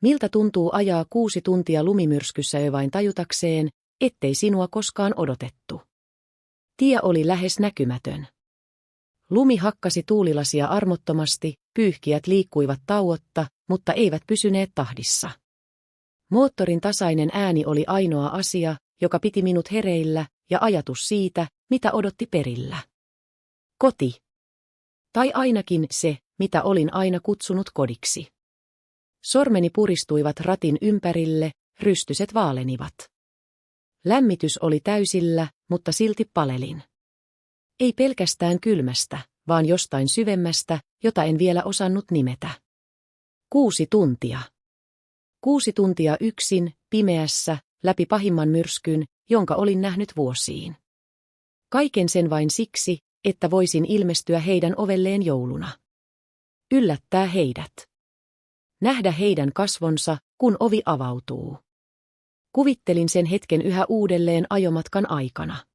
Miltä tuntuu ajaa 6 tuntia lumimyrskyssä jo vain tajutakseen, ettei sinua koskaan odotettu. Tie oli lähes näkymätön. Lumi hakkasi tuulilasia armottomasti, pyyhkijät liikkuivat tauotta, mutta eivät pysyneet tahdissa. Moottorin tasainen ääni oli ainoa asia, joka piti minut hereillä, ja ajatus siitä, mitä odotti perillä. Koti. Tai ainakin se, mitä olin aina kutsunut kodiksi. Sormeni puristuivat ratin ympärille, rystyset vaalenivat. Lämmitys oli täysillä, mutta silti palelin. Ei pelkästään kylmästä, vaan jostain syvemmästä, jota en vielä osannut nimetä. 6 tuntia. 6 tuntia yksin, pimeässä, läpi pahimman myrskyn, jonka olin nähnyt vuosiin. Kaiken sen vain siksi, että voisin ilmestyä heidän ovelleen jouluna. Yllättää heidät. Nähdä heidän kasvonsa, kun ovi avautuu. Kuvittelin sen hetken yhä uudelleen ajomatkan aikana.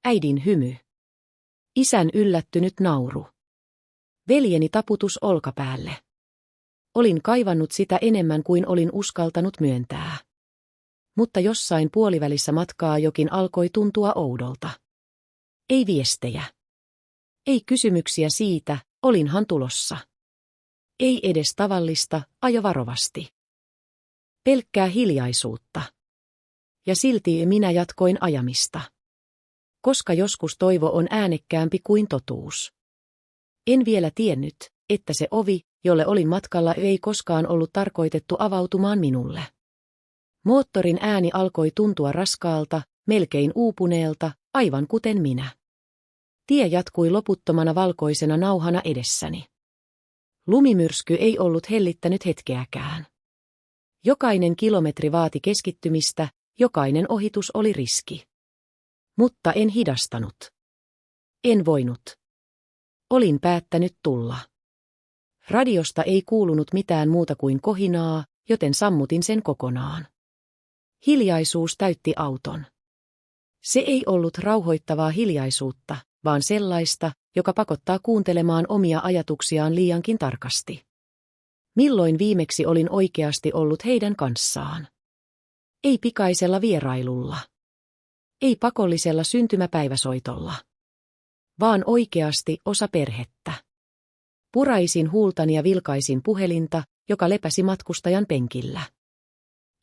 Äidin hymy. Isän yllättynyt nauru. Veljeni taputus olkapäälle. Olin kaivannut sitä enemmän kuin olin uskaltanut myöntää. Mutta jossain puolivälissä matkaa jokin alkoi tuntua oudolta. Ei viestejä. Ei kysymyksiä siitä, olinhan tulossa. Ei edes tavallista, ajo varovasti. Pelkkää hiljaisuutta. Ja silti minä jatkoin ajamista. Koska joskus toivo on äänekkäämpi kuin totuus. En vielä tiennyt, että se ovi, jolle olin matkalla, ei koskaan ollut tarkoitettu avautumaan minulle. Moottorin ääni alkoi tuntua raskaalta, melkein uupuneelta, aivan kuten minä. Tie jatkui loputtomana valkoisena nauhana edessäni. Lumimyrsky ei ollut hellittänyt hetkeäkään. Jokainen kilometri vaati keskittymistä, jokainen ohitus oli riski. Mutta en hidastanut. En voinut. Olin päättänyt tulla. Radiosta ei kuulunut mitään muuta kuin kohinaa, joten sammutin sen kokonaan. Hiljaisuus täytti auton. Se ei ollut rauhoittavaa hiljaisuutta, vaan sellaista, joka pakottaa kuuntelemaan omia ajatuksiaan liiankin tarkasti. Milloin viimeksi olin oikeasti ollut heidän kanssaan? Ei pikaisella vierailulla. Ei pakollisella syntymäpäiväsoitolla. Vaan oikeasti osa perhettä. Puraisin huultani ja vilkaisin puhelinta, joka lepäsi matkustajan penkillä.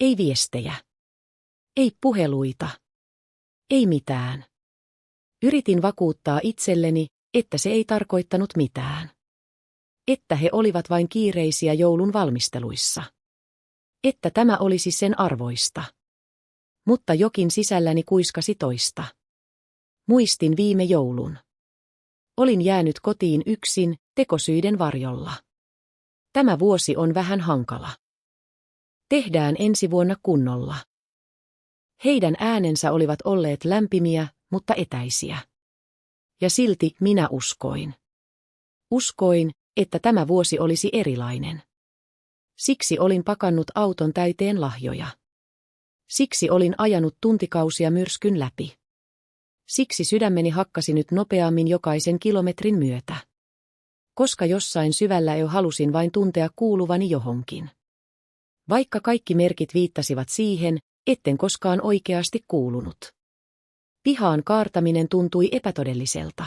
Ei viestejä. Ei puheluita. Ei mitään. Yritin vakuuttaa itselleni, että se ei tarkoittanut mitään. Että he olivat vain kiireisiä joulun valmisteluissa. Että tämä olisi sen arvoista. Mutta jokin sisälläni kuiskasi toista. Muistin viime joulun. Olin jäänyt kotiin yksin, tekosyiden varjolla. Tämä vuosi on vähän hankala. Tehdään ensi vuonna kunnolla. Heidän äänensä olivat olleet lämpimiä, mutta etäisiä. Ja silti minä uskoin. Uskoin, että tämä vuosi olisi erilainen. Siksi olin pakannut auton täyteen lahjoja. Siksi olin ajanut tuntikausia myrskyn läpi. Siksi sydämeni hakkasi nyt nopeammin jokaisen kilometrin myötä. Koska jossain syvällä jo halusin vain tuntea kuuluvani johonkin. Vaikka kaikki merkit viittasivat siihen, etten koskaan oikeasti kuulunut. Pihaan kaartaminen tuntui epätodelliselta.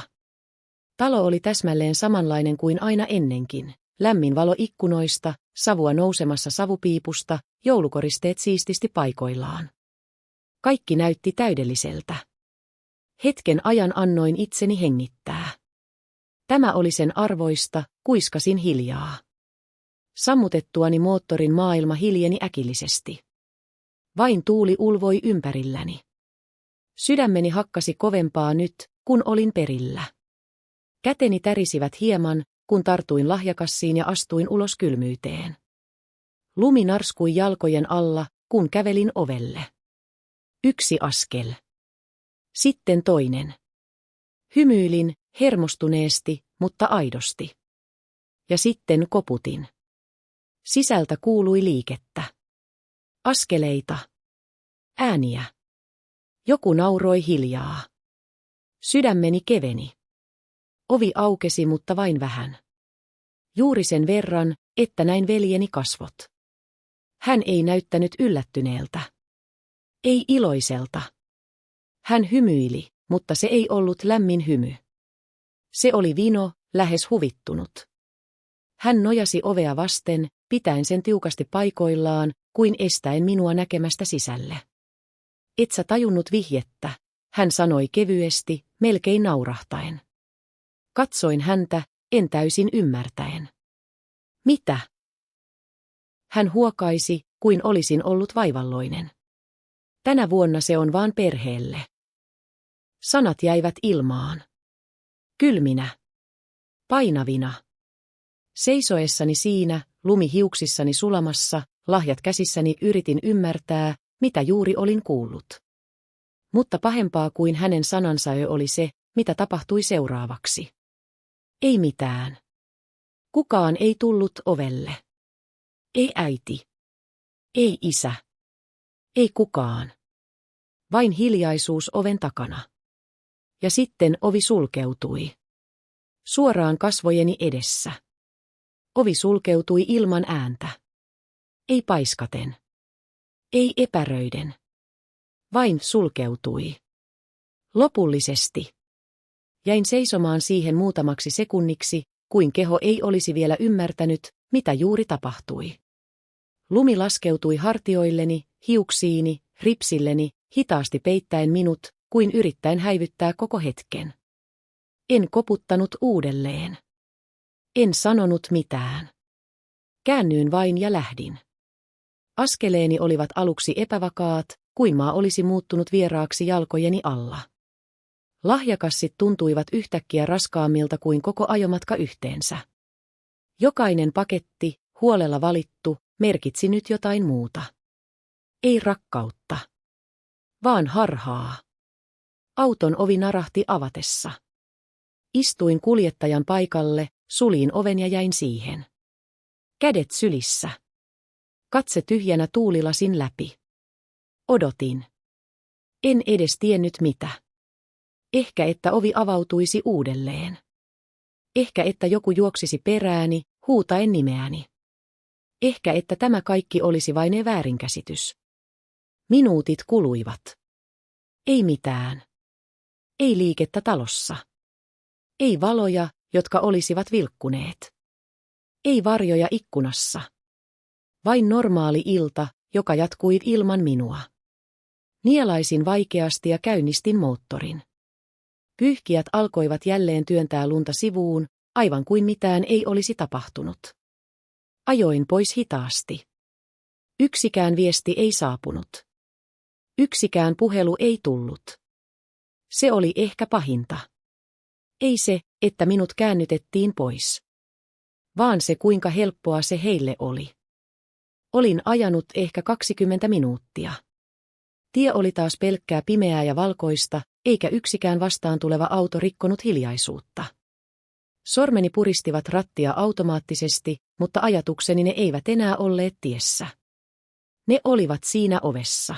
Talo oli täsmälleen samanlainen kuin aina ennenkin. Lämmin valo ikkunoista, savua nousemassa savupiipusta, joulukoristeet siististi paikoillaan. Kaikki näytti täydelliseltä. Hetken ajan annoin itseni hengittää. Tämä oli sen arvoista, kuiskasin hiljaa. Sammutettuani moottorin maailma hiljeni äkillisesti. Vain tuuli ulvoi ympärilläni. Sydämeni hakkasi kovempaa nyt, kun olin perillä. Käteni tärisivät hieman, kun tartuin lahjakassiin ja astuin ulos kylmyyteen. Lumi narskui jalkojen alla, kun kävelin ovelle. 1 askel. Sitten toinen. Hymyilin, hermostuneesti, mutta aidosti. Ja sitten koputin. Sisältä kuului liikettä. Askeleita. Ääniä. Joku nauroi hiljaa. Sydämeni keveni. Ovi aukesi, mutta vain vähän. Juuri sen verran, että näin veljeni kasvot. Hän ei näyttänyt yllättyneeltä. Ei iloiselta. Hän hymyili, mutta se ei ollut lämmin hymy. Se oli vino, lähes huvittunut. Hän nojasi ovea vasten, pitäen sen tiukasti paikoillaan, kuin estäen minua näkemästä sisälle. Et sä tajunnut vihjettä, hän sanoi kevyesti, melkein naurahtaen. Katsoin häntä, en täysin ymmärtäen. Mitä? Hän huokaisi, kuin olisin ollut vaivalloinen. Tänä vuonna se on vaan perheelle. Sanat jäivät ilmaan. Kylminä. Painavina. Seisoessani siinä, lumi hiuksissani sulamassa, lahjat käsissäni yritin ymmärtää, mitä juuri olin kuullut. Mutta pahempaa kuin hänen sanansa oli se, mitä tapahtui seuraavaksi. Ei mitään. Kukaan ei tullut ovelle. Ei äiti. Ei isä. Ei kukaan. Vain hiljaisuus oven takana. Ja sitten ovi sulkeutui. Suoraan kasvojeni edessä. Ovi sulkeutui ilman ääntä. Ei paiskaten. Ei epäröiden. Vain sulkeutui. Lopullisesti. Jäin seisomaan siihen muutamaksi sekunniksi, kuin keho ei olisi vielä ymmärtänyt, mitä juuri tapahtui. Lumi laskeutui hartioilleni, hiuksiini, ripsilleni, hitaasti peittäen minut, kuin yrittäen häivyttää koko hetken. En koputtanut uudelleen. En sanonut mitään. Käännyin vain ja lähdin. Askeleeni olivat aluksi epävakaat, kuin maa olisi muuttunut vieraaksi jalkojeni alla. Lahjakassit tuntuivat yhtäkkiä raskaammilta kuin koko ajomatka yhteensä. Jokainen paketti, huolella valittu, merkitsi nyt jotain muuta. Ei rakkautta. Vaan harhaa. Auton ovi narahti avatessa. Istuin kuljettajan paikalle, suljin oven ja jäin siihen. Kädet sylissä. Katse tyhjänä tuulilasin läpi. Odotin. En edes tiennyt mitä. Ehkä että ovi avautuisi uudelleen. Ehkä että joku juoksisi perääni, huutaen nimeäni. Ehkä että tämä kaikki olisi vain väärinkäsitys. Minuutit kuluivat. Ei mitään. Ei liikettä talossa. Ei valoja, jotka olisivat vilkkuneet. Ei varjoja ikkunassa. Vain normaali ilta, joka jatkui ilman minua. Nielaisin vaikeasti ja käynnistin moottorin. Pyyhkijät alkoivat jälleen työntää lunta sivuun, aivan kuin mitään ei olisi tapahtunut. Ajoin pois hitaasti. Yksikään viesti ei saapunut. Yksikään puhelu ei tullut. Se oli ehkä pahinta. Ei se, että minut käännytettiin pois. Vaan se, kuinka helppoa se heille oli. Olin ajanut ehkä 20 minuuttia. Tie oli taas pelkkää pimeää ja valkoista, eikä yksikään vastaan tuleva auto rikkonut hiljaisuutta. Sormeni puristivat rattia automaattisesti, mutta ajatukseni ne eivät enää olleet tiessä. Ne olivat siinä ovessa.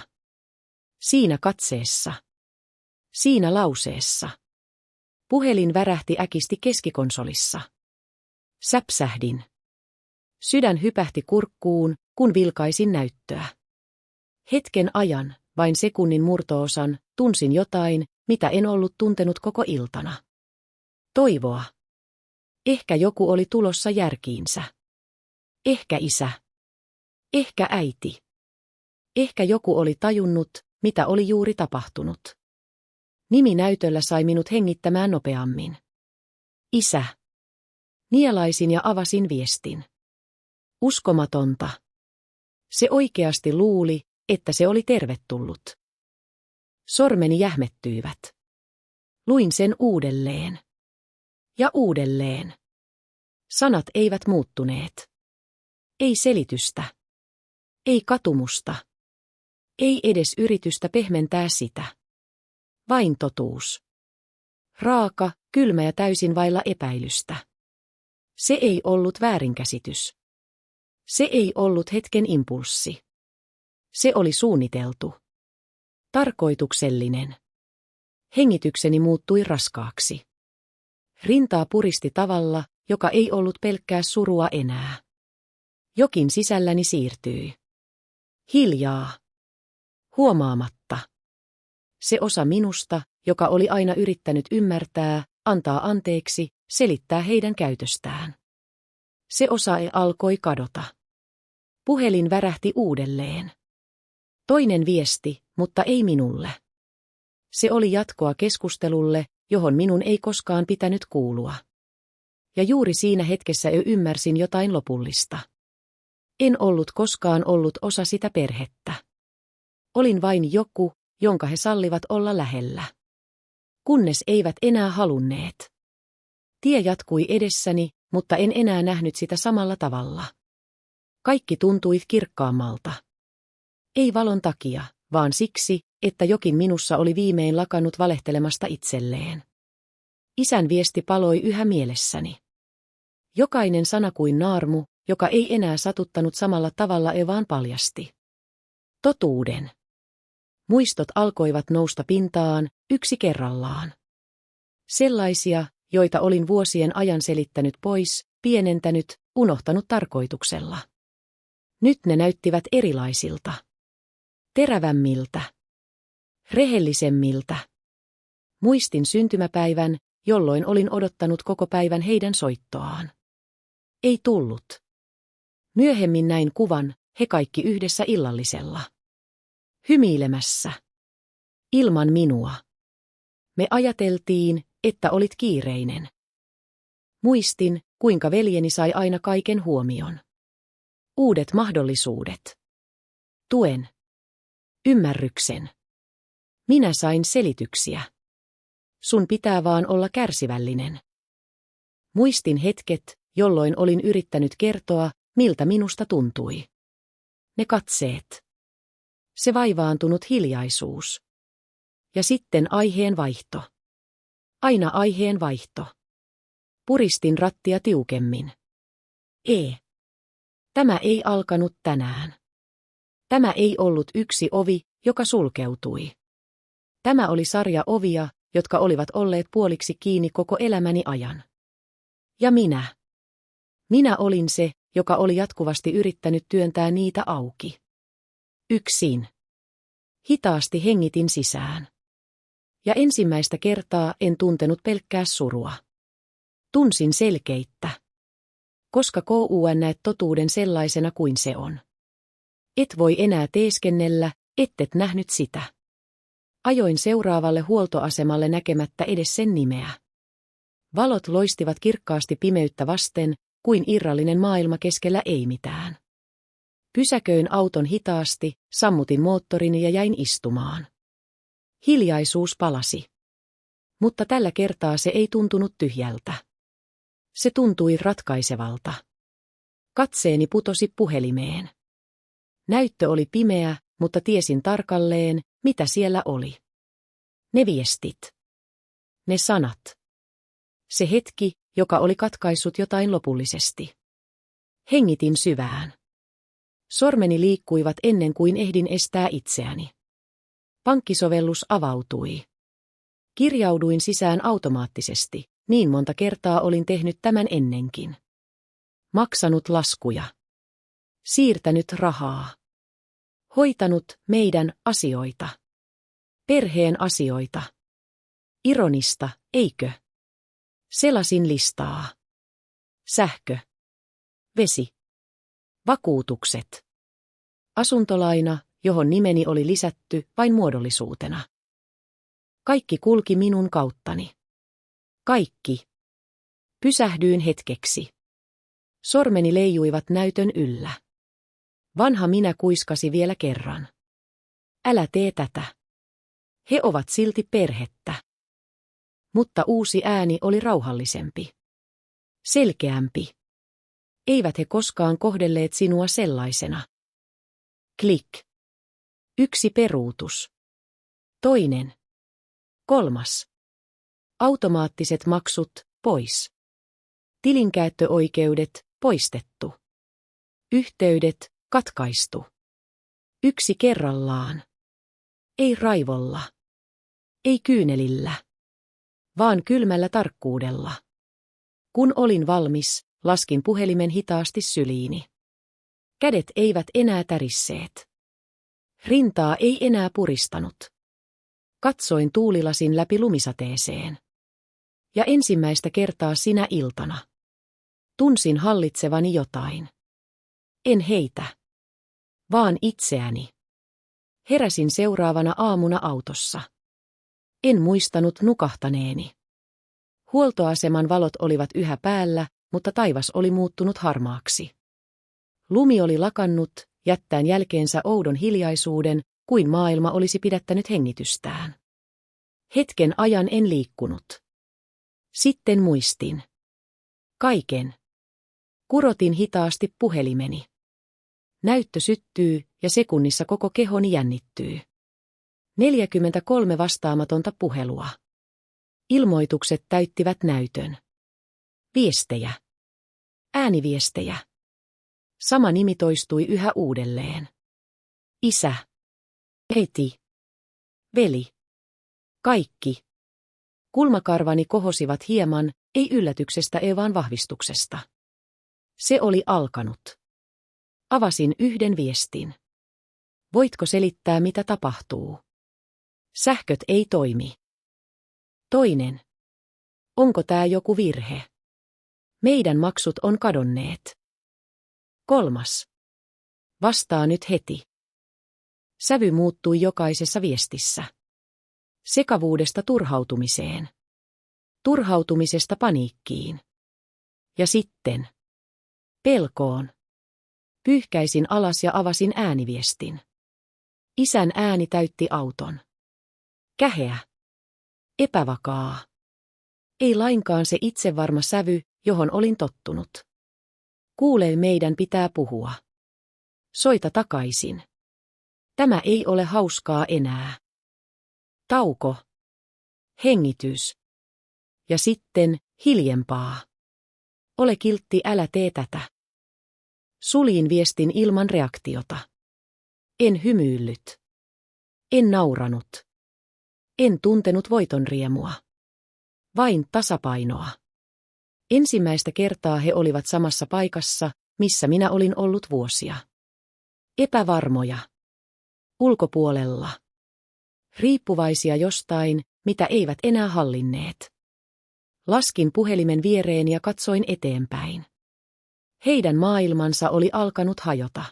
Siinä katseessa. Siinä lauseessa. Puhelin värähti äkisti keskikonsolissa. Säpsähdin. Sydän hypähti kurkkuun, kun vilkaisin näyttöä. Hetken ajan, vain sekunnin murto-osan, tunsin jotain, mitä en ollut tuntenut koko iltana. Toivoa. Ehkä joku oli tulossa järkiinsä. Ehkä isä. Ehkä äiti. Ehkä joku oli tajunnut, mitä oli juuri tapahtunut. Nimi näytöllä sai minut hengittämään nopeammin. Isä. Nielaisin ja avasin viestin. Uskomatonta. Se oikeasti luuli, että se oli tervetullut. Sormeni jähmettyivät. Luin sen uudelleen. Ja uudelleen. Sanat eivät muuttuneet. Ei selitystä. Ei katumusta. Ei edes yritystä pehmentää sitä. Vain totuus. Raaka, kylmä ja täysin vailla epäilystä. Se ei ollut väärinkäsitys. Se ei ollut hetken impulssi. Se oli suunniteltu. Tarkoituksellinen. Hengitykseni muuttui raskaaksi. Rintaa puristi tavalla, joka ei ollut pelkkää surua enää. Jokin sisälläni siirtyi. Hiljaa. Huomaamatta. Se osa minusta, joka oli aina yrittänyt ymmärtää, antaa anteeksi, selittää heidän käytöstään. Se osa alkoi kadota. Puhelin värähti uudelleen. Toinen viesti, mutta ei minulle. Se oli jatkoa keskustelulle, johon minun ei koskaan pitänyt kuulua. Ja juuri siinä hetkessä ymmärsin jotain lopullista. En ollut koskaan ollut osa sitä perhettä. Olin vain joku, jonka he sallivat olla lähellä. Kunnes eivät enää halunneet. Tie jatkui edessäni, mutta en enää nähnyt sitä samalla tavalla. Kaikki tuntui kirkkaammalta. Ei valon takia, vaan siksi, että jokin minussa oli viimein lakannut valehtelemasta itselleen. Isän viesti paloi yhä mielessäni. Jokainen sana kuin naarmu, joka ei enää satuttanut samalla tavalla vaan paljasti totuuden. Muistot alkoivat nousta pintaan, yksi kerrallaan. Sellaisia, joita olin vuosien ajan selittänyt pois, pienentänyt, unohtanut tarkoituksella. Nyt ne näyttivät erilaisilta. Terävämmiltä. Rehellisemmiltä. Muistin syntymäpäivän, jolloin olin odottanut koko päivän heidän soittoaan. Ei tullut. Myöhemmin näin kuvan, he kaikki yhdessä illallisella. Hymyilemässä. Ilman minua. Me ajateltiin, että olit kiireinen. Muistin, kuinka veljeni sai aina kaiken huomion. Uudet mahdollisuudet. Tuen. Ymmärryksen. Minä sain selityksiä. Sun pitää vaan olla kärsivällinen. Muistin hetket, jolloin olin yrittänyt kertoa, miltä minusta tuntui. Ne katseet. Se vaivaantunut hiljaisuus. Ja sitten aiheen vaihto. Aina aiheen vaihto. Puristin rattia tiukemmin. Tämä ei alkanut tänään. Tämä ei ollut yksi ovi, joka sulkeutui. Tämä oli sarja ovia, jotka olivat olleet puoliksi kiinni koko elämäni ajan. Ja minä. Minä olin se, joka oli jatkuvasti yrittänyt työntää niitä auki. Yksin. Hitaasti hengitin sisään. Ja ensimmäistä kertaa en tuntenut pelkkää surua. Tunsin selkeittä. Koska näet totuuden sellaisena kuin se on. Et voi enää teeskennellä, ettet nähnyt sitä. Ajoin seuraavalle huoltoasemalle näkemättä edes sen nimeä. Valot loistivat kirkkaasti pimeyttä vasten, kuin irrallinen maailma keskellä ei mitään. Pysäköin auton hitaasti, sammutin moottorini ja jäin istumaan. Hiljaisuus palasi. Mutta tällä kertaa se ei tuntunut tyhjältä. Se tuntui ratkaisevalta. Katseeni putosi puhelimeen. Näyttö oli pimeä, mutta tiesin tarkalleen, mitä siellä oli. Ne viestit. Ne sanat. Se hetki, joka oli katkaissut jotain lopullisesti. Hengitin syvään. Sormeni liikkuivat ennen kuin ehdin estää itseäni. Pankkisovellus avautui. Kirjauduin sisään automaattisesti, niin monta kertaa olin tehnyt tämän ennenkin. Maksanut laskuja. Siirtänyt rahaa. Hoitanut meidän asioita. Perheen asioita. Ironista, eikö? Selasin listaa. Sähkö. Vesi. Vakuutukset. Asuntolaina, johon nimeni oli lisätty vain muodollisuutena. Kaikki kulki minun kauttani. Kaikki. Pysähdyin hetkeksi. Sormeni leijuivat näytön yllä. Vanha minä kuiskasi vielä kerran. Älä tee tätä. He ovat silti perhettä. Mutta uusi ääni oli rauhallisempi. Selkeämpi. Eivät he koskaan kohdelleet sinua sellaisena. Klik. Yksi peruutus. Toinen. Kolmas. Automaattiset maksut, pois. Tilinkäyttöoikeudet, poistettu. Yhteydet, katkaistu. Yksi kerrallaan. Ei raivolla. Ei kyynelillä. Vaan kylmällä tarkkuudella. Kun olin valmis, laskin puhelimen hitaasti syliini. Kädet eivät enää tärisseet. Rintaa ei enää puristanut. Katsoin tuulilasin läpi lumisateeseen. Ja ensimmäistä kertaa sinä iltana tunsin hallitsevani jotain. En heitä, vaan itseäni. Heräsin seuraavana aamuna autossa. En muistanut nukahtaneeni. Huoltoaseman valot olivat yhä päällä, mutta taivas oli muuttunut harmaaksi. Lumi oli lakannut, jättäen jälkeensä oudon hiljaisuuden, kuin maailma olisi pidättänyt hengitystään. Hetken ajan en liikkunut. Sitten muistin. Kaiken. Kurotin hitaasti puhelimeni. Näyttö syttyy ja sekunnissa koko kehoni jännittyy. 43 vastaamatonta puhelua. Ilmoitukset täyttivät näytön. Viestejä. Ääniviestejä. Sama nimi toistui yhä uudelleen. Isä. Äiti. Veli. Kaikki. Kulmakarvani kohosivat hieman, ei yllätyksestä, vaan vahvistuksesta. Se oli alkanut. Avasin yhden viestin. Voitko selittää, mitä tapahtuu? Sähköt ei toimi. Toinen. Onko tää joku virhe? Meidän maksut on kadonneet. Kolmas. Vastaa nyt heti. Sävy muuttui jokaisessa viestissä. Sekavuudesta turhautumiseen. Turhautumisesta paniikkiin. Ja sitten pelkoon. Pyyhkäisin alas ja avasin ääniviestin. Isän ääni täytti auton. Käheä. Epävakaa. Ei lainkaan se itsevarma sävy, johon olin tottunut. Kuule, meidän pitää puhua. Soita takaisin. Tämä ei ole hauskaa enää. Tauko. Hengitys. Ja sitten hiljempaa. Ole kiltti, älä tee tätä. Suljin viestin ilman reaktiota. En hymyillyt. En nauranut. En tuntenut voitonriemua. Vain tasapainoa. Ensimmäistä kertaa he olivat samassa paikassa, missä minä olin ollut vuosia. Epävarmoja. Ulkopuolella. Riippuvaisia jostain, mitä eivät enää hallinneet. Laskin puhelimen viereen ja katsoin eteenpäin. Heidän maailmansa oli alkanut hajota.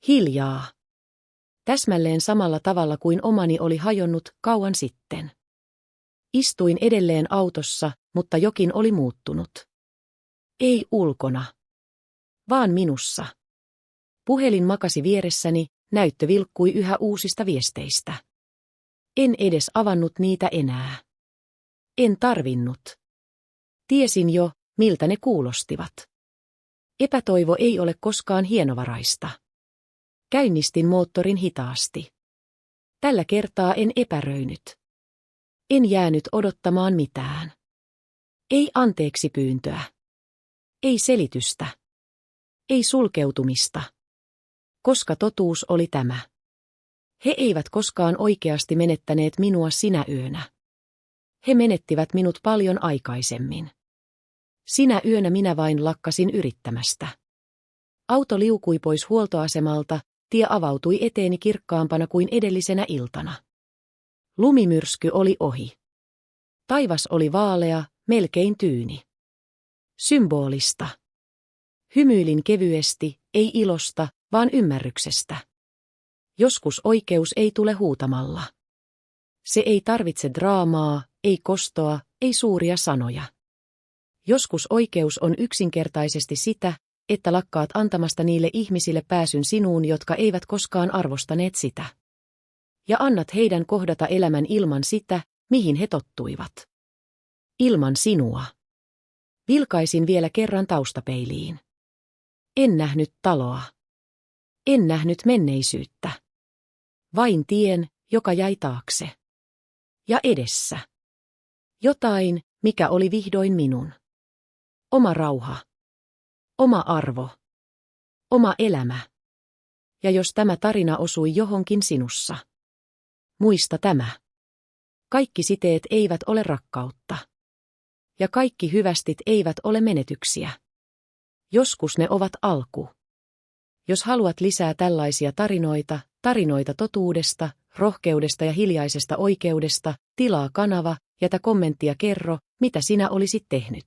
Hiljaa. Täsmälleen samalla tavalla kuin omani oli hajonnut kauan sitten. Istuin edelleen autossa, mutta jokin oli muuttunut. Ei ulkona, vaan minussa. Puhelin makasi vieressäni, näyttö vilkkui yhä uusista viesteistä. En edes avannut niitä enää. En tarvinnut. Tiesin jo, miltä ne kuulostivat. Epätoivo ei ole koskaan hienovaraista. Käynnistin moottorin hitaasti. Tällä kertaa en epäröinyt. En jäänyt odottamaan mitään. Ei anteeksi pyyntöä. Ei selitystä. Ei sulkeutumista. Koska totuus oli tämä. He eivät koskaan oikeasti menettäneet minua sinä yönä. He menettivät minut paljon aikaisemmin. Sinä yönä minä vain lakkasin yrittämästä. Auto liukui pois huoltoasemalta, tie avautui eteeni kirkkaampana kuin edellisenä iltana. Lumimyrsky oli ohi. Taivas oli vaalea, melkein tyyni. Symbolista. Hymyilin kevyesti, ei ilosta, vaan ymmärryksestä. Joskus oikeus ei tule huutamalla. Se ei tarvitse draamaa, ei kostoa, ei suuria sanoja. Joskus oikeus on yksinkertaisesti sitä, että lakkaat antamasta niille ihmisille pääsyn sinuun, jotka eivät koskaan arvostaneet sitä. Ja annat heidän kohdata elämän ilman sitä, mihin he tottuivat. Ilman sinua. Vilkaisin vielä kerran taustapeiliin. En nähnyt taloa. En nähnyt menneisyyttä. Vain tien, joka jäi taakse. Ja edessä. Jotain, mikä oli vihdoin minun. Oma rauha. Oma arvo. Oma elämä. Ja jos tämä tarina osui johonkin sinussa. Muista tämä. Kaikki siteet eivät ole rakkautta. Ja kaikki hyvästit eivät ole menetyksiä. Joskus ne ovat alku. Jos haluat lisää tällaisia tarinoita, Tarinoita totuudesta, rohkeudesta ja hiljaisesta oikeudesta, tilaa kanava, jätä kommenttia, kerro, mitä sinä olisit tehnyt.